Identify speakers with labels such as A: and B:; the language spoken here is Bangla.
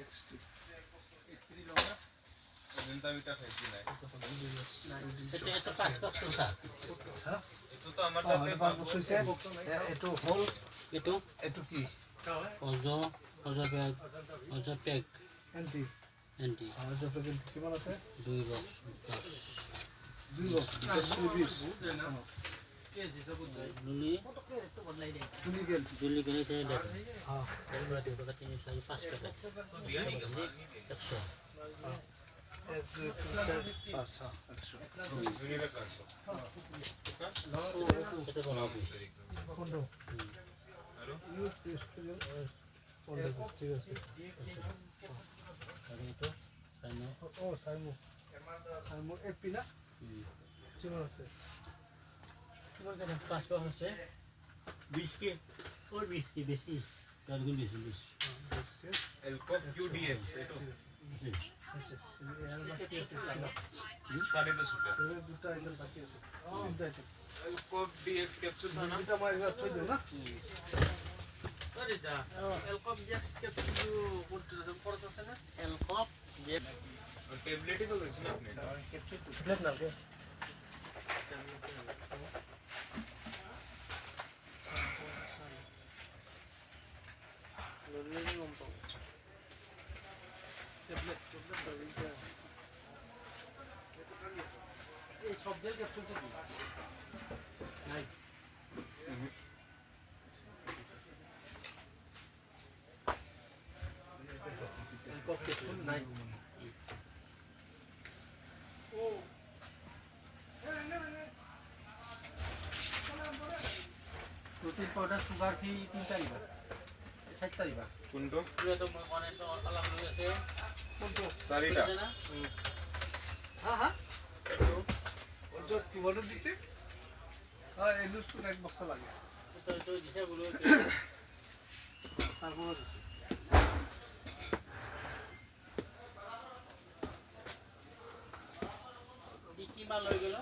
A: এক্সটি
B: এটা 5 বছর স্যার
A: হ্যাঁ
C: এটো তো আমার
A: এটা 5 বছর হইছে এটো হোল
B: এটো
A: এটো কি
B: অজ পেক
A: এন্টি
B: এন্টি
A: অজ পেক এন্টি কিমান আছে
B: 2 বক্স
A: 2 বক্স 20
B: লুলি জুলি গেলে তে দেখ
A: হ্যাঁ
B: এগুলো দিও টাকা 3 4 5 টাকা
C: দিয়া নি
B: 100
A: এক দুই তিন চার পাঁচ একশো
C: জুনিয়র ক্লাস
B: এটা বানাবি
A: কোনটা
C: আরো
A: ইউ স্টুডিও ঠিক আছে
B: আর এটা সাইনো
A: ও সাইমু সাইমু এপি না সিমন আছে
B: তোমার কাছে 5 বক্স আছে 20 কে ওর 20 কে বেশি 4 গুণ বেশি
C: এলকফ ইউডিএক্স এটো
A: আচ্ছা এর বাকি আছে
C: সাড়ে 10 টাকা
A: এর দুটো আইটেম বাকি আছে তিনটা আইটেম
C: এলকফ ডিএক্স ক্যাপসুল থানা
A: দুটো মই একবার থই দেব না
D: Sorry, Elcop Jax capsule কোনটা সম্পর্ক আছে না?
B: এলকপ যে
C: और टेबलेट ही तो वैसे ना अपने
D: প্লেট না কে? লোডিং কম্পাউন্ড ট্যাবলেট দরিটা এই সব জায়গায় ক্যাপসুলটা কি নাই Elcop capsule নাই প্রোটিন পাউডার সুগার ফ্রি 3 তারিখ 7 তারিখ
C: कुंटो
B: পুরো তো মানে তো আলাদা হয়ে গেছে
A: কোনটা
C: सारीटा
B: না
A: হ্যাঁ হ্যাঁ ওর তো কি বলে দিতে হ্যাঁ এই লুজ এক বক্স লাগে
B: তো তো দিশা বলো
A: তারপর
B: কি মাল হয়ে গেল